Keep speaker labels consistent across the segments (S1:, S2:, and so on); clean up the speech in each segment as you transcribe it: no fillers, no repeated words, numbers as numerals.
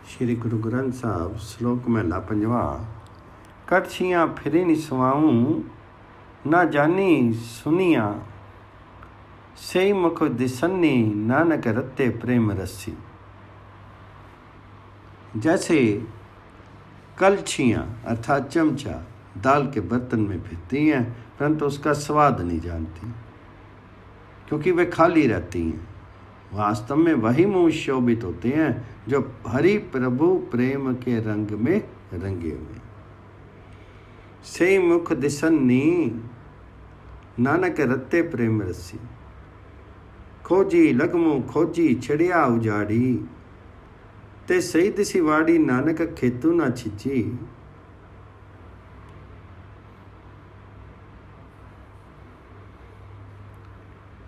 S1: श्री गुरु ग्रंथ साहब श्लोक महला पंजवा। कड़छियाँ फिरी नि सुआऊं, ना जानी सुनिया, सही मुख दिसन्नी, नानक रत्ते प्रेम रस्सी। जैसे कलछियाँ अर्थात चमचा दाल के बर्तन में फिरती हैं, परंतु उसका स्वाद नहीं जानती क्योंकि वे खाली रहती हैं। वास्तव में वही मुँह शोभित होते हैं जो हरि प्रभु प्रेम के रंग में रंगे हुए। सही मुख दिसन्नी, नानक रत्ते प्रेम रस्सी। खोजी लगमू खोजी छड़िया उजाड़ी, ते सही दिसी वाड़ी, नानक खेतू ना छिची।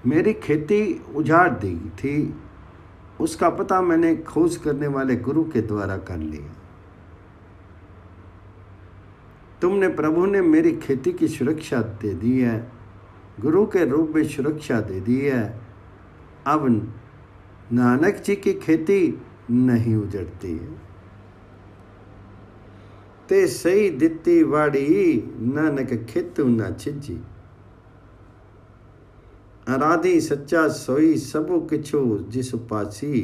S1: मेरी खेती उजाड़ दी थी, उसका पता मैंने खोज करने वाले गुरु के द्वारा कर लिया। तुमने प्रभु ने मेरी खेती की सुरक्षा दे दी है, गुरु के रूप में सुरक्षा दे दी है। अब नानक जी की खेती नहीं उजड़ती है। ते सही दित्ती वाड़ी, नानक खेतू ना छिजी। आराधी सच्चा सोई सबो किछु जिस पासी,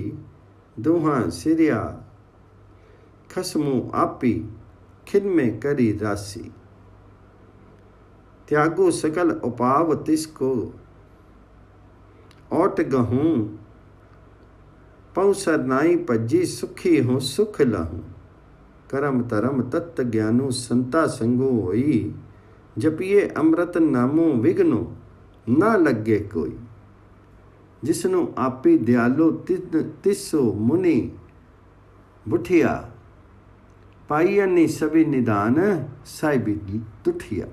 S1: दुहा सिरिया खसमू आपी, खिदमे करी रासी। त्यागू सकल उपाव तिसको, ओट गहूँ पौसर नाई पज्जी, सुखी हूँ सुख लहूँ। करम तरम तत्त ज्ञानु संता संगो होई, जपिए अमृत नामो विघ्नो ना लगे कोई। जिसनु आपी दयालु तिसो मुनि बुठिया, पाइयनी सभी निदान साहिबी तुठिया।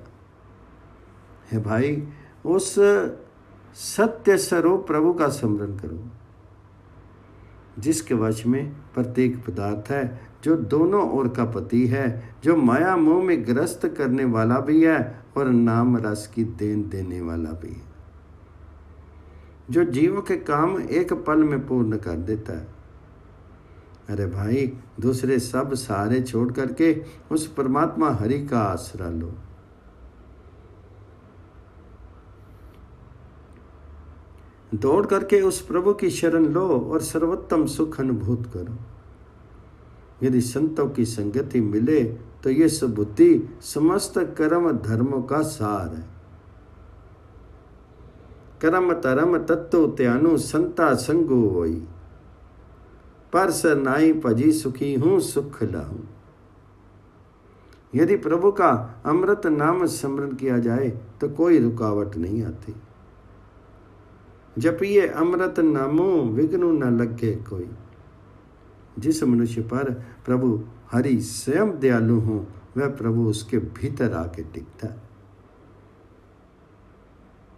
S1: है भाई, उस सत्य स्वरूप प्रभु का स्मरण करो जिसके वश में प्रत्येक पदार्थ है, जो दोनों ओर का पति है, जो माया मोह में ग्रस्त करने वाला भी है और नाम रस की देन देने वाला भी है, जो जीवों के काम एक पल में पूर्ण कर देता है। अरे भाई, दूसरे सब सहारे छोड़ करके उस परमात्मा हरि का आसरा लो। दौड़ करके उस प्रभु की शरण लो और सर्वोत्तम सुख अनुभूत करो। यदि संतों की संगति मिले तो ये सुबुद्धि समस्त कर्म धर्मों का सार है। कर्म तरम तत्व त्यानु, संता संगो होई, पर सर नाई भजी, सुखी हूँ सुख लाहूं। यदि प्रभु का अमृत नाम स्मरण किया जाए तो कोई रुकावट नहीं आती। जपिए अमृत नामो विघ्नु न लगे कोई। जिस मनुष्य पर प्रभु हरि स्वयं दयालु हो, वह प्रभु उसके भीतर आके टिकता है।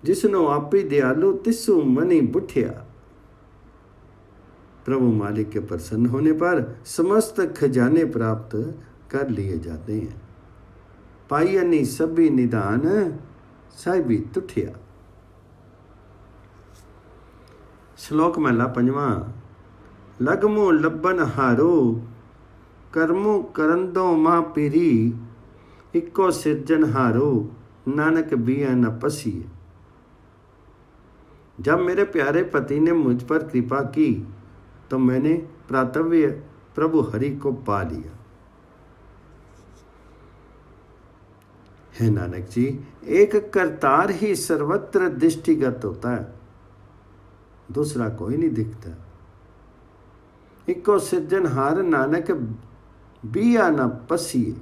S1: जिसनो आपी दयालु तिसु मनी बुठिया। प्रभु मालिक के प्रसन्न होने पर समस्त खजाने प्राप्त कर लिए जाते हैं। पाइयनी सभी निदान साहिबी तुठिया। श्लोक महला पंजवा। लगमो लब्बन हारो, कर्मो करंदो मां पीरी, इक्को सिरजन हारो, नानक बिया न पसी। जब मेरे प्यारे पति ने मुझ पर कृपा की तो मैंने प्रातव्य प्रभु हरि को पा लिया। है नानक जी, एक करतार ही सर्वत्र दृष्टिगत होता है, दूसरा कोई नहीं दिखता। इको सिरजनहार, नानक बिया न पसिए।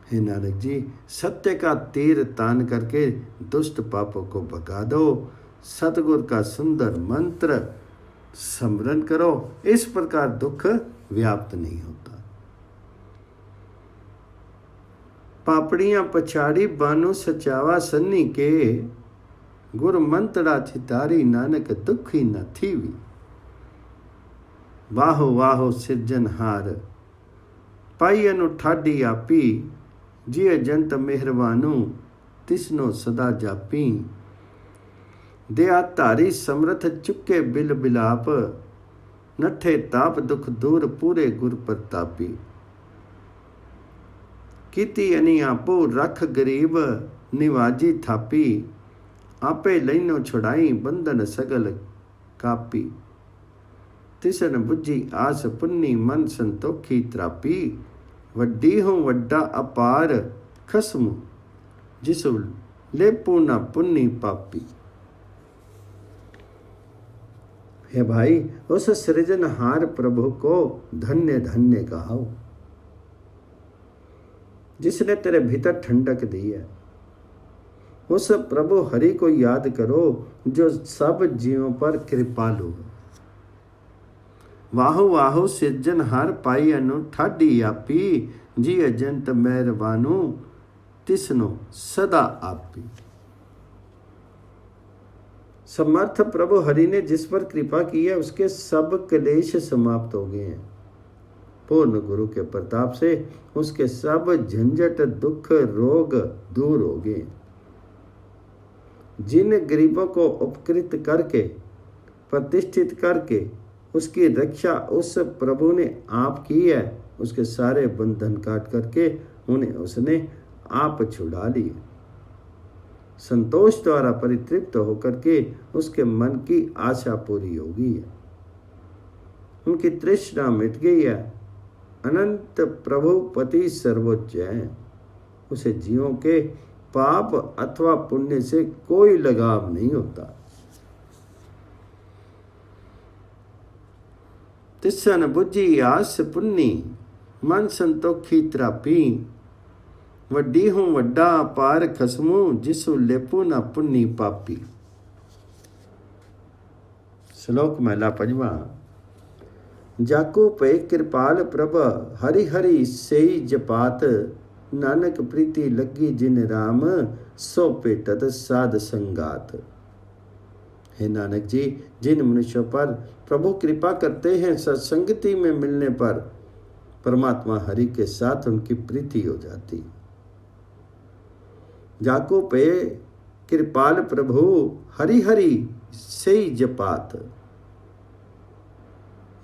S1: हे नानक जी, सत्य का तीर तान करके दुष्ट पापों को भगा दो। सतगुर का सुंदर मंत्र स्मरण करो, इस प्रकार दुख व्याप्त नहीं होता। पापड़ियां पछाड़ी बानो सचावा सन्नी के, गुर मंतड़ा चितारी, नानक दुखी न थीवी। वाहो वाहो सिरजनहार, पाइयनु ठाडी आपी, जिय जंत मेहरबानु, तिसनो सदा जापी। दया धारी समर्थ चुके बिल बिलाप, नठे ताप दुख दूर पूरे गुर प्रतापी। कीती अनिया पो रख गरीब निवाजी थापी। आपे लैनो छुड़ाई बंधन सगल कापी। तिसन बुझी आस पुन्नी मन संतोखी त्रापी। वड्डी हूँ वड्डा अपार खसमु जिसु लेपू न पुन्नी पापी। हे भाई, उस सृजनहार प्रभु को धन्य धन्य कहो, जिसने तेरे भीतर ठंडक दी है। उस प्रभु हरि को याद करो जो सब जीवों पर कृपालु है। वाहु वाहु सिरजनहार पाई अनु ठाडी आपी। जी अजंत मेहरबानु तिसनो सदा आपी। समर्थ प्रभु हरि ने जिस पर कृपा की है उसके सब क्लेश समाप्त हो गए हैं। पूर्ण गुरु के प्रताप से उसके सब झंझट दुख रोग दूर हो गए। जिन गरीबों को उपकृत करके प्रतिष्ठित करके उसकी रक्षा उस प्रभु ने आप की है, उसके सारे बंधन काट करके उन्हें उसने आप छुड़ा लिए। संतोष द्वारा परितृप्त होकर के उसके मन की आशा पूरी हो गई है, उनकी तृष्णा मिट गई है। अनंत प्रभु पति सर्वोच्च है। उसे जीवों के पाप अथवा पुण्य से कोई लगाव नहीं होता। तिसन बुझी आस पुन्नी मन संतोखी त्रापी। वड्डी हूँ वड्डा पार खसमू जिसु लेपू न पुन्नी पापी। श्लोक महला पंजवा। जाको पे कृपाल प्रभ हरि हरि सेई जपात। नानक प्रीति लगी जिन राम सो पेटत साध संगात। हे नानक जी, जिन मनुष्यों पर प्रभु कृपा करते हैं सत्संगति में मिलने पर परमात्मा हरि के साथ उनकी प्रीति हो जाती। जाको पे कृपाल प्रभु हरि हरि सेई जपात।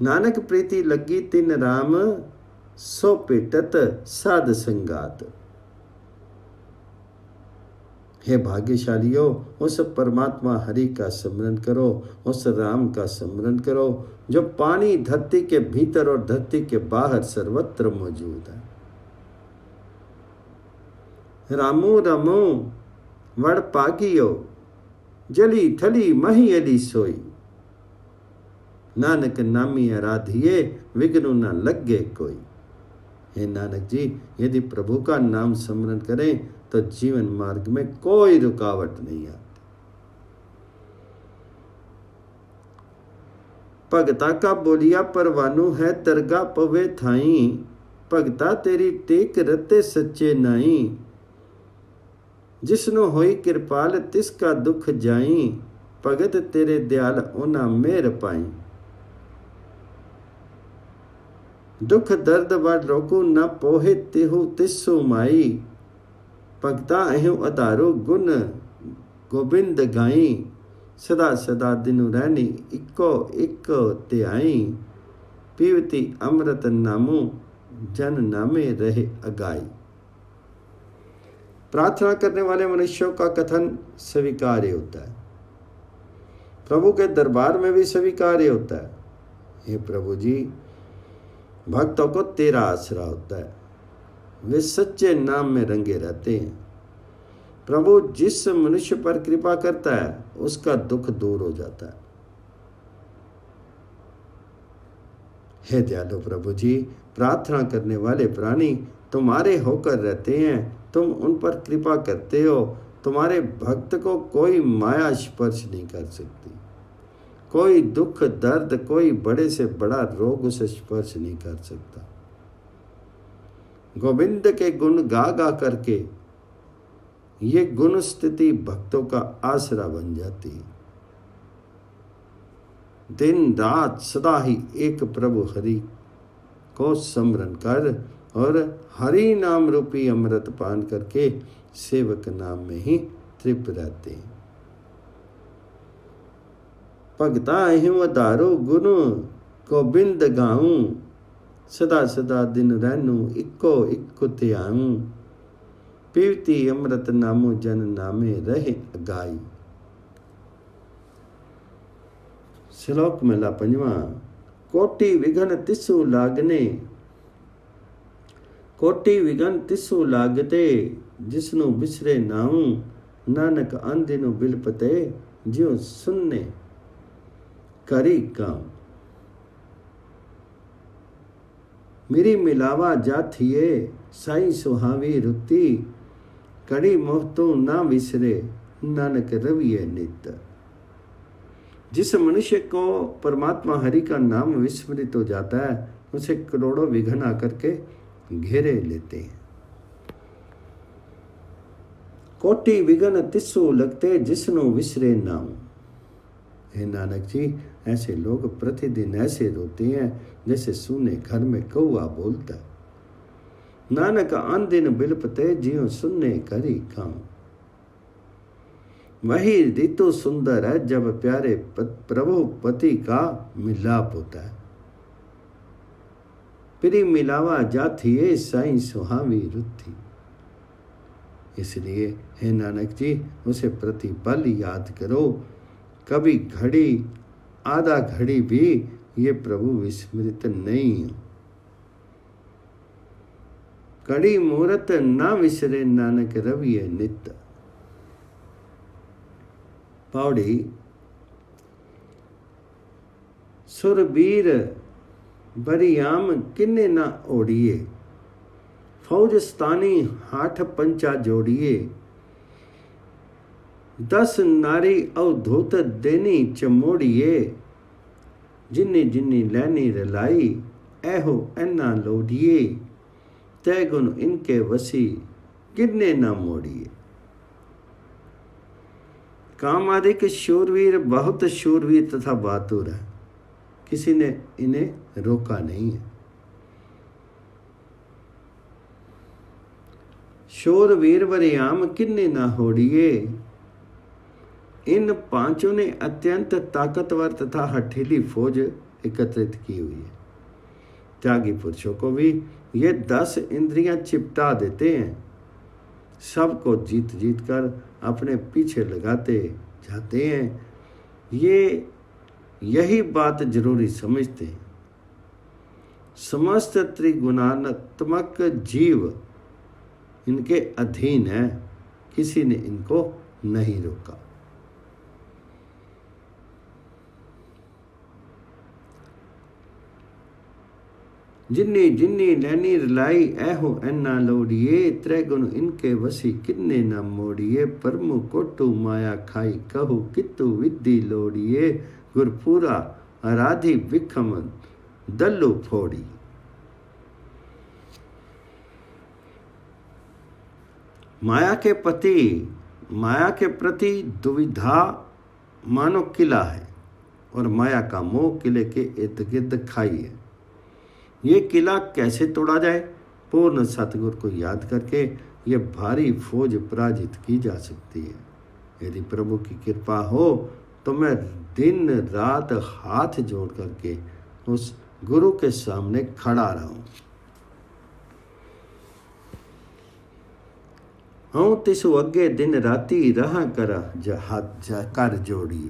S1: नानक प्रीति लगी तिन राम सो पेटत साध संगात। हे भाग्यशालियों, उस परमात्मा हरि का स्मरण करो, उस राम का स्मरण करो जो पानी धरती के भीतर और धरती के बाहर सर्वत्र मौजूद है। रामू रमो वड़ पागियो जली थली मही अली सोई। नानक नामी आराधिए विघ्न न लगे कोई। हे नानक जी, यदि प्रभु का नाम स्मरण करें तो जीवन मार्ग में कोई रुकावट नहीं आती। भगता का बोलिया परवानू है दरगाह पवे थाई। भगता तेरी टेक रते सच्चे नाई। जिसनो होई कृपाल तिसका दुख जाई। भगत तेरे दयाल ओना मेहर पाई। दुख दर्द वड रोकू न पोहे तिहु तिस्सु माई। भगता अहु अधारो गुण गोबिंद गाई। सदा सदा दिनु रहनी इको इक त्याई। पीवती अमृत नामू जन नामे रहे अगाई। प्रार्थना करने वाले मनुष्यों का कथन स्वीकार्य होता है, प्रभु के दरबार में भी स्वीकार्य होता है। हे प्रभु जी, भक्तों को तेरा आसरा होता है, वे सच्चे नाम में रंगे रहते हैं। प्रभु जिस मनुष्य पर कृपा करता है उसका दुख दूर हो जाता है। हे दयालु प्रभु जी, प्रार्थना करने वाले प्राणी तुम्हारे होकर रहते हैं, तुम उन पर कृपा करते हो। तुम्हारे भक्त को कोई माया स्पर्श नहीं कर सकती, कोई दुख दर्द, कोई बड़े से बड़ा रोग उसे स्पर्श नहीं कर सकता। गोविंद के गुण गा गा करके ये गुण स्थिति भक्तों का आसरा बन जाती है। दिन रात सदा ही एक प्रभु हरि को स्मरण कर और हरि नाम रूपी अमृत पान करके सेवक नाम में ही तृप्त रहते हैं। भगता अहिं अधारो गुण गोबिंद गाऊं, सदा सदा दिन रहनू इको इको त्याऊं, पीवती अमृत नामो जन नामे रहे अगाई। श्लोक मेला पंजवा। कोटि विघन तिसु लागने, कोटि विघन तिसु लागते, जिसनु बिसरे नाऊं, नानक आंदिनु बिलपते, ज्यों सुनने करी काम। मेरी मिलावा जाथिए साई सुहावी रुति, कड़ी मोहतों ना विसरे, नानक रविये नित। जिस मनुष्य को परमात्मा हरि का नाम विस्मृत हो जाता है, उसे करोड़ों विघन आकर के घेरे लेते हैं। कोटि विघन तिसु लगते, जिसनु विसरे नाम। हे नानक जी, ऐसे लोग प्रतिदिन ऐसे रोते हैं जैसे सुने घर में कौआ बोलता। नानक आन दिन बिलपते, जियो सुनने करी काम। वही ऋतु सुंदर है जब प्यारे प्रभु पति का मिलाप होता है। प्री मिलावा जाथिए साई सुहावी रुथी। इसलिए हे नानक जी, उसे प्रतिपल याद करो। कभी घड़ी आधा घड़ी भी ये प्रभु विस्मृत नहीं हो। कड़ी मूरत ना विसरे, नानक रविये नित। पौड़ी। सुरबीर बरियाम किन्ने ना ओढ़िए, फौज स्थानी हाथ पंचा जोड़िए। 10 नारी अवधूत देनी चमोड़िए, जिन्नी जिन्नी लैनी रलाई, ऐहो ऐना लोढ़िए। तय गुण इनके वसी, किन्ने ना मोड़िए। कामादिक शूरवीर बहुत शूरवीर तथा बहादुर है, किसी ने इन्हें रोका नहीं है। शूरवीर वरियाम किन्ने ना होड़िए। इन पांचों ने अत्यंत ताकतवर तथा हठीली फौज एकत्रित की हुई है। त्यागी पुरुषों को भी ये 10 इंद्रियां चिपटा देते हैं। सबको जीत जीत कर अपने पीछे लगाते जाते हैं। ये यही बात जरूरी समझते हैं। समस्त त्रिगुणात्मक जीव इनके अधीन है, किसी ने इनको नहीं रोका। जिन्नी जिन्नी लैनी रलाई, ऐहो ऐना लोड़िए। त्रिगुण इनके वसी, किन्ने न मोड़िए। परमु कोटु माया खाई, कहु कितु विद्धि लोड़िए। गुरपुरा आराधी विखम दल्लु फोड़ी। माया के प्रति दुविधा मानो किला है, और माया का मोह किले के इर्द गिर्द खाई है। ये किला कैसे तोड़ा जाए? पूर्ण सतगुर को याद करके ये भारी फौज पराजित की जा सकती है। यदि प्रभु की कृपा हो तो मैं दिन रात हाथ जोड़ करके उस गुरु के सामने खड़ा रहूं। हूँ तिसु अगे दिन राती, रहा कर जोड़िए।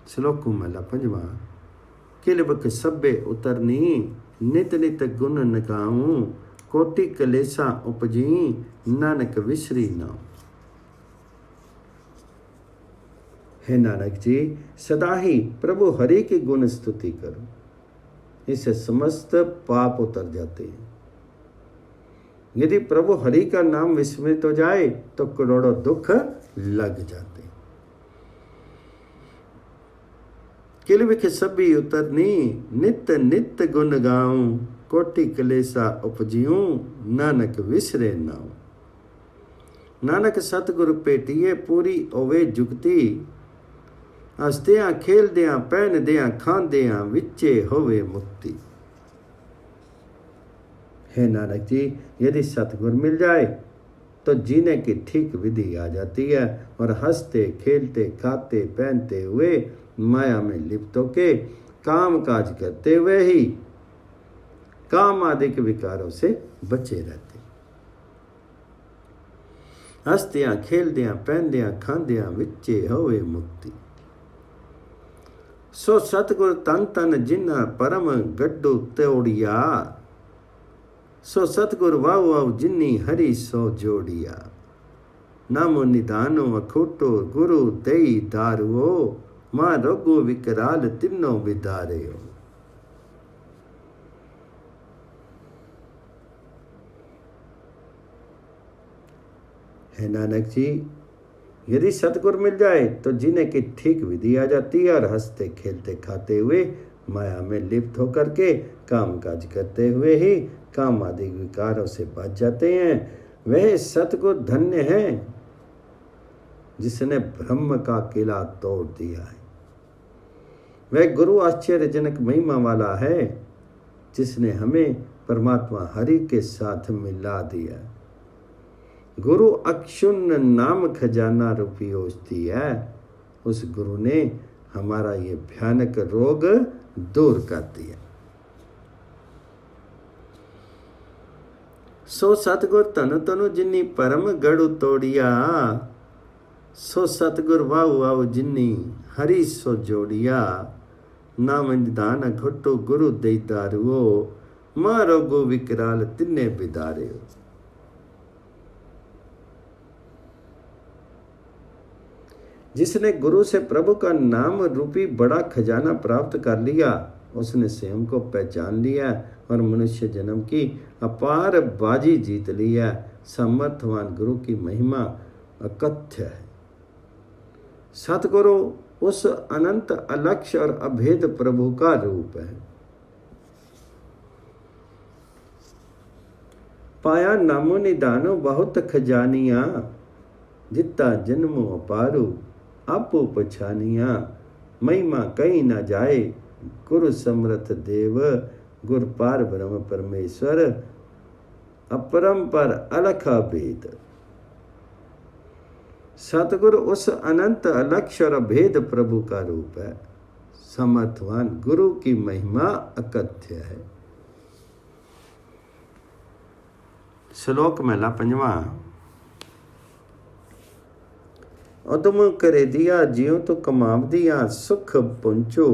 S1: श्लोक मेला पंजवा। किलबक सब्बे उतरनी, नित नित गुण नगाऊं। कोटि कलेसा उपजी, नानक विसरी नाम। हे नानक जी, सदा ही प्रभु हरि की गुण स्तुति करो, इससे समस्त पाप उतर जाते हैं। यदि प्रभु हरि का नाम विस्मृत हो जाए तो करोड़ों दुख लग जाते। किलविख सभी उतरनी, नित नित गुण गाऊं। कोटि कलेसा उपजियूं, नानक विसरे नाऊं। नानक सतगुरु पेटिए, पूरी ओवे जुगती। हसदियां खेलदियां पहनदियां खांदियां, विच्चे होवे मुक्ति। हे नानक जी, यदि सतगुर मिल जाए तो जीने की ठीक विधि आ जाती है, और हंसते खेलते खाते पहनते हुए माया में लिप्त होके काम काज करते हुए ही काम आदि के विकारों से बचे रहते। हसदियां खेलदियां पहनदियां खांदियां विचे होवे मुक्ति। सो सतगुर तन तन जिन्ना परम गड्डू तोड़िया। सो सतगुर वाहु वाहु जिन्नी हरि सो जोड़िया। नामो निदानो अखोटो गुरु दई दारुओ। मां रोगो विकराल तिन्नो बिदारियो। है नानक जी, यदि सतगुर मिल जाए तो जीने की ठीक विधि आ जाती है और हंसते खेलते खाते हुए माया में लिप्त होकर के काम काज करते हुए ही काम आदि विकारों से बच जाते हैं। वह सतगुर धन्य है जिसने ब्रह्म का किला तोड़ दिया है। वह गुरु आश्चर्यजनक महिमा वाला है जिसने हमें परमात्मा हरि के साथ मिला दिया। गुरु अक्षुण्ण नाम खजाना रूपी औषधि है। उस गुरु ने हमारा ये भयानक रोग दूर कर दिया। सो सतगुर तनु तनु जिन्नी परम गढ़ु तोड़िया। सो सतगुर वाहु वाहु जिन्नी हरि सो जोड़िया। नाम निदान घुट्टो गुरु दई दारुओ। मां रोगो विकराल तिन्ने बिदारियो। जिसने गुरु से प्रभु का नाम रूपी बड़ा खजाना प्राप्त कर लिया, उसने स्वयं को पहचान लिया और मनुष्य जन्म की अपार बाजी जीत लिया। समर्थवान गुरु की महिमा अकथ्य है। सतगुरु उस अनंत अलक्ष्य और अभेद प्रभु का रूप है। पाया नामो निदानो बहुत खजानिया। जिता जन्मो अपारू आपो पछानिया। महिमा कहीं न जाए गुरु समर्थ देव। गुर पार ब्रह्म परमेश्वर अपरंपर अलखा भेद। सतगुरु उस अनंत अलक्ष्य और अभेद प्रभु का रूप है। समर्थवान गुरु की महिमा अकथ्य है। श्लोक महला पंजवा। उदम करे दिया जियो तो कमाव दिया सुख पुंचो।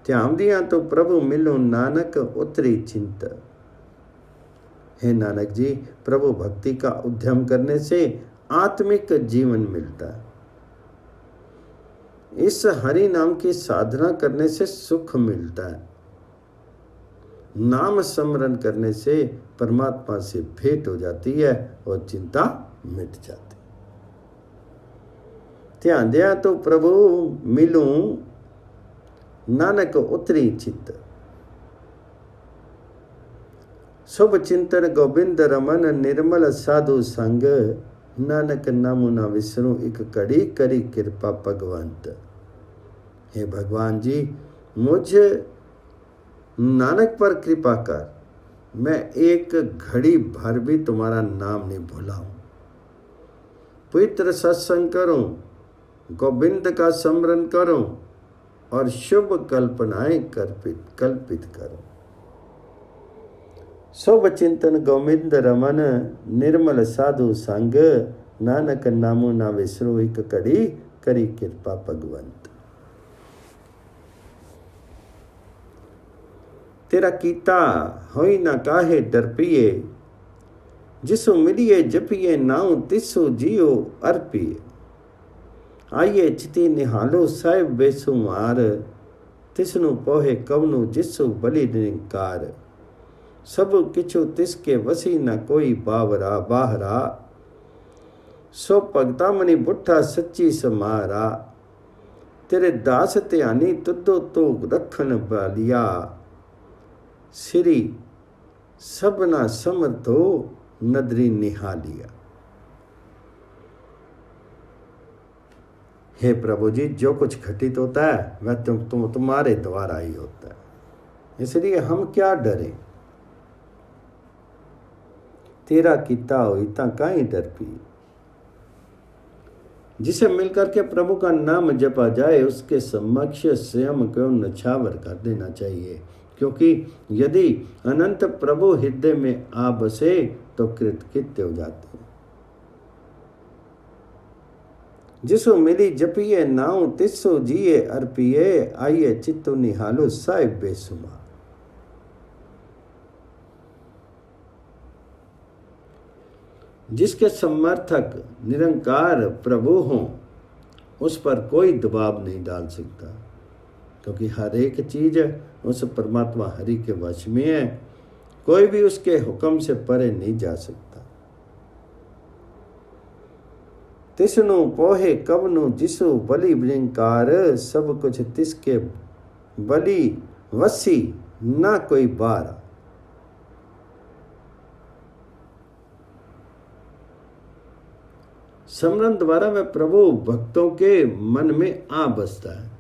S1: ध्यान दिया तो प्रभु मिलो नानक उतरी चिंत। हे नानक जी, प्रभु भक्ति का उद्यम करने से आत्मिक जीवन मिलता है। इस हरि नाम की साधना करने से सुख मिलता है। नाम स्मरण करने से परमात्मा से भेंट हो जाती है और चिंता मिट जाती। ध्यान दिया तो प्रभु मिलूं नानक उतरी चित्त। शुभ चिंतन गोविंद रमन निर्मल साधु संग। नानक नामु ना विसरूं एक कड़ी करी कृपा भगवंत। हे भगवान जी, मुझे नानक पर कृपा कर। मैं एक घड़ी भर भी तुम्हारा नाम नहीं भुलाऊं। पवित्र सत्संग करूं, गोविंद का स्मरण करूं और शुभ कल्पनाएं कल्पित करूं। शुभ चिंतन गोविंद रमन निर्मल साधु संग। नानक नामो ना विसरू एक कड़ी करी कृपा भगवंत। तेरा कीता होई ना काहे डर पिए। जिसो मिलिए जपिए नाउ तिसो जियो अर्पिए। आइए चिति निहालो साहिब बेसुमार। तिसनु पोहे कवनु जिसु बलि निकार। सब किछु तिसके वसी न कोई बावरा बाहरा। सो भगता मनी बुठा सच्ची समारा। तेरे दास ध्यानी तुदो तो रखन बालिया। श्री सबना समर्थो नदरी निहालिया। हे प्रभु जी, जो कुछ घटित होता है वह तुम्हारे द्वारा ही होता है, इसलिए हम क्या डरें। तेरा किता होई ता काई डर पी। जिसे मिलकर के प्रभु का नाम जपा जाए उसके समक्ष स्वयं को नछावर कर देना चाहिए, क्योंकि यदि अनंत प्रभु हृदय में आ बसे तो कृतकृत्य हो जाते हैं। जिसो मिली जपिए नाउ तिसो जिए अर्पिए, आइए चित्तो निहालो साहिब बेसुमार। जिसके समर्थक निरंकार प्रभु हों उस पर कोई दबाव नहीं डाल सकता, क्योंकि हर एक चीज उस परमात्मा हरि के वश में है। कोई भी उसके हुक्म से परे नहीं जा सकता। तिसनु पोहे कवनु जिसु बलि निरंकार, सब कुछ तिसके बलि वसी ना कोई बारा। स्मरण द्वारा वह प्रभु भक्तों के मन में आ बसता है,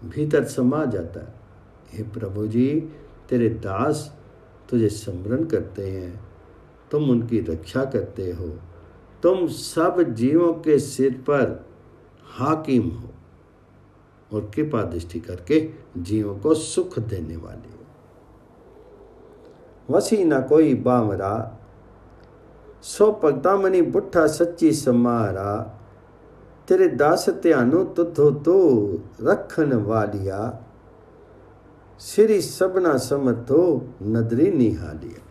S1: भीतर समा जाता है। हे प्रभु जी, तेरे दास तुझे स्मरण करते हैं, तुम उनकी रक्षा करते हो, तुम सब जीवों के सिर पर हाकिम हो और कृपा दृष्टि करके जीवों को सुख देने वाले हो। वसी ना कोई बामरा, सो भगता मनी बुठा सच्ची समारा, तेरे दास ध्यानो तुथो तो रखन वालिया, श्री सबना समर्थो नदरी निहालिया।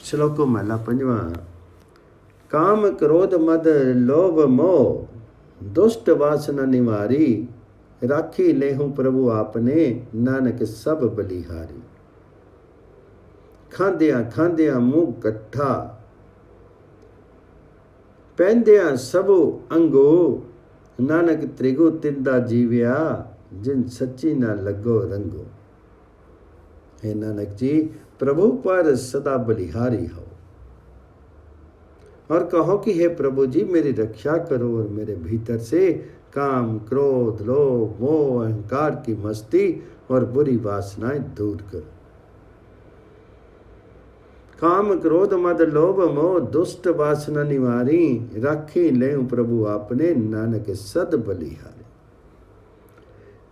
S1: श्लोको महला पंजवा। काम क्रोध मद लोभ मोह, दुष्ट वासना निवारी, राखी लेहूं प्रभु आपने, नानक सब बलिहारी। खांदिया खांदिया मुंह कट्ठा, पहनदिया सबो अंगो, नानक त्रिगु तिंदा जीव्या, जिन सच्ची ना लगो रंगो। हे नानक जी, प्रभु पर सदा बलिहारी हो और कहो कि हे प्रभु जी, मेरी रक्षा करो और मेरे भीतर से काम क्रोध लोभ मोह अहंकार की मस्ती और बुरी वासनाएं दूर करो। काम क्रोध मद लोभ मोह दुष्ट वासना निवारी, राखी ले प्रभु आपने, नानक सद बलिहारी।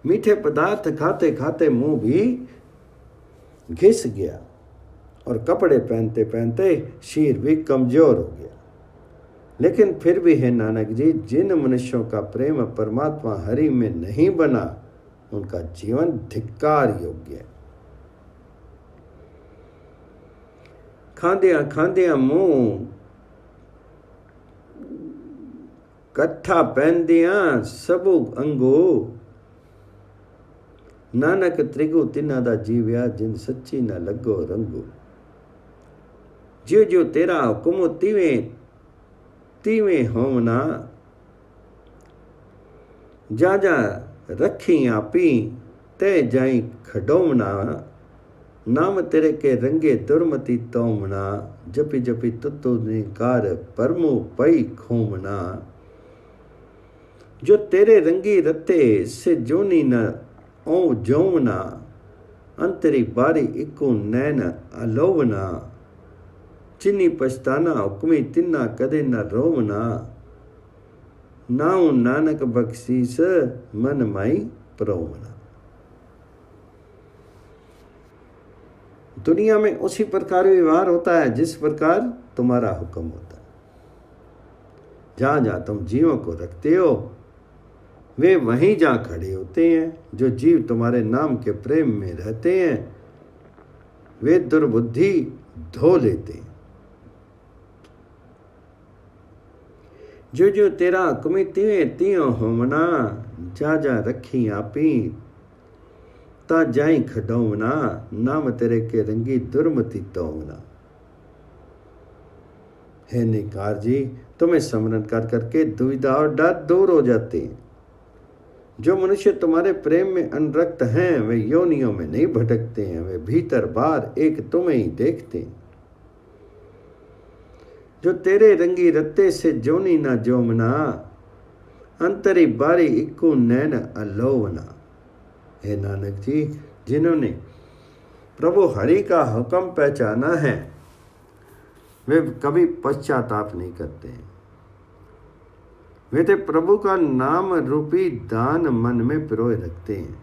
S1: मीठे पदार्थ खाते खाते मुंह भी घिस गया और कपड़े पहनते पहनते शरीर भी कमजोर हो गया। लेकिन फिर भी है नानक जी, जिन मनुष्यों का प्रेम परमात्मा हरि में नहीं बना उनका जीवन धिक्कार योग्य है। खांदिया खांदिया मुंह कट्ठा पहनदिया सबो अंगो, नानक त्रिगु तिन्ना दा जीव्या, जिन सच्ची ना लगो रंगो। ज्यो ज्यो तेरा हुक्म तिवें तिवें होवना, जा जा रखी आपी, ते जाई खडोमना, नाम तेरे के रंगे दुर्मति तोमना, जपि जपि तुतो निकार परमो पई खोमना। जो तेरे रंगी रते से जोनी न ओ जोमना, अंतरी बारी इको नैन अलोवना, चिन्नी पछताना हुक्मी तिन्ना कदे न रोवना, नाउ नानक बख्शीस मन माई प्रोवना। दुनिया में उसी प्रकार व्यवहार होता है जिस प्रकार तुम्हारा हुक्म होता है। जहां जहां तुम जीवों को रखते हो वे वहीं जा खड़े होते हैं। जो जीव तुम्हारे नाम के प्रेम में रहते हैं वे दुर्बुद्धि धो लेते हैं। जो जो तेरा हुक्म तिवें तियों होवना, जा जा रखी आपी, ता जाई खडोवना, नाम तेरे के रंगी दुर्मति तोवना। हे निकार जी, तुम्हें स्मरण कर करके दुविधा और डर दूर हो जाते हैं। जो मनुष्य तुम्हारे प्रेम में अनुरक्त हैं वे योनियों में नहीं भटकते हैं, वे भीतर बाहर एक तुम्हें ही देखते हैं। जो तेरे रंगी रत्ते से जोनी ना जोमना, अंतरी बारी इक्को नैन अलोवना। हे नानक जी, जिन्होंने प्रभु हरि का हुक्म पहचाना है वे कभी पश्चाताप नहीं करते। वे तो प्रभु का नाम रूपी दान मन में पिरोए रखते हैं।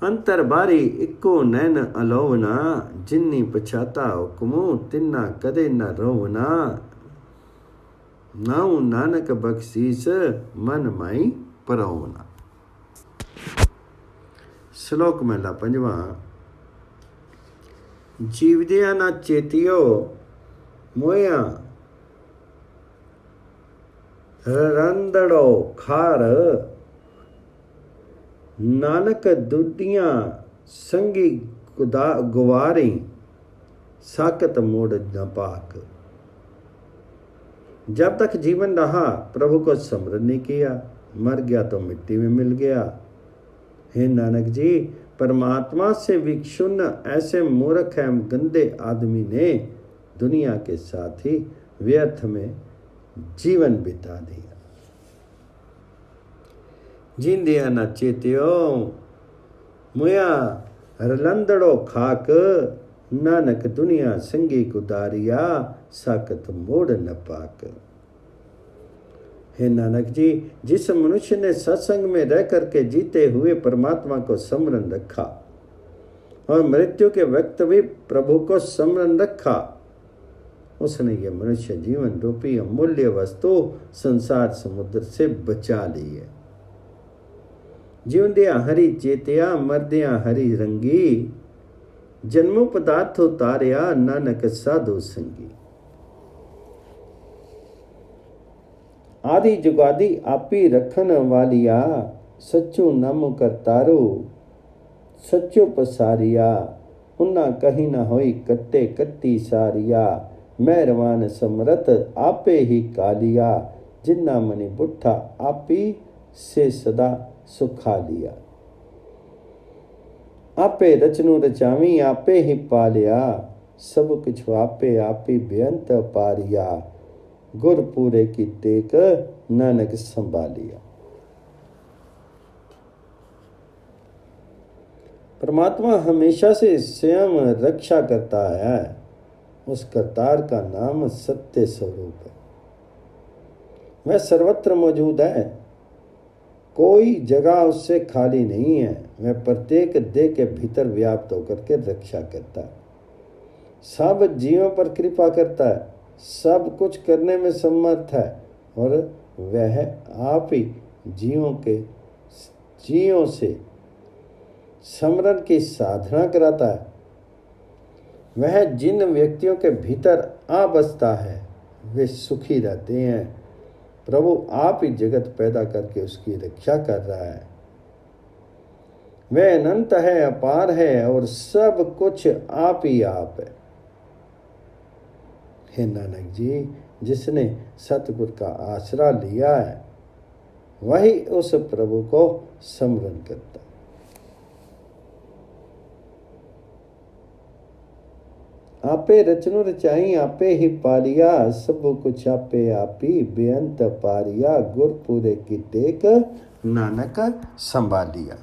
S1: अंतर बारी इको नैन अलोवना, जिन्नी पछाता हुक्मो तिन्ना कदे न रोवना। नाऊ नानक बख्शीस मन माई परोवना। श्लोक महिला 5वां। जीवदिया ना चेतियो मोया, रंदड़ो खार, नानक दुदियां संगी गुवारी, साकत मोड़ न पाक। जब तक जीवन रहा प्रभु को स्मरण नहीं किया, मर गया तो मिट्टी में मिल गया। हे नानक जी, परमात्मा से विक्षुण्ण ऐसे मूर्ख एवं गंदे आदमी ने दुनिया के साथ ही व्यर्थ में जीवन बिता दिया। जिंदिया न चेत्यो मुया, रलंदड़ो खाक, नानक दुनिया संगी कुदारिया, साकत मोड़ न पाक। हे नानक जी, जिस मनुष्य ने सत्संग में रह करके जीते हुए परमात्मा को स्मरण रखा और मृत्यु के वक्त भी प्रभु को स्मरण रखा, उसने ये मनुष्य जीवन रूपी अमूल्य वस्तु संसार समुद्र से बचा ली है। जीवंदिया हरि चेतिया, मरदिया हरि रंगी, जन्मों पदार्थ उतारिया, नानक साधु संगी। आदि जुगादि आपी रखन वालिया, सच्चू नाम करतारो, सच्चो पसारिया, उन्ना कहीं न होई कट्टे कट्टी सारिया, मेहरवान समरथ आपे ही कालिया, जिन्ना मनी बुट्ठा आपी से सदा सुखा लिया। आपे रचनु रचावी आपे ही पालिया, सब कुछ आपे आपी बेअंत पारिया, गुर पूरे की टेक नानक संभालिया। परमात्मा हमेशा से स्वयं रक्षा करता है। उस करतार का नाम सत्य स्वरूप है। वह सर्वत्र मौजूद है, कोई जगह उससे खाली नहीं है। वह प्रत्येक देह के भीतर व्याप्त होकर के रक्षा करता है, सब जीवों पर कृपा करता है, सब कुछ करने में समर्थ है, और वह आप ही जीवों से स्मरण की साधना कराता है। वह जिन व्यक्तियों के भीतर आ बसता है वे सुखी रहते हैं। प्रभु आप ही जगत पैदा करके उसकी रक्षा कर रहा है। वह अनंत है, अपार है, और सब कुछ आप ही आप है। हे नानक जी, जिसने सतगुरु का आसरा लिया है वही उस प्रभु को स्मरण करता है। आपे रचनु रचाई आपे ही पालिया, सब कुछ आपे आपी बेअंत पारिया, गुर पूरे की टेक नानक संभालिया।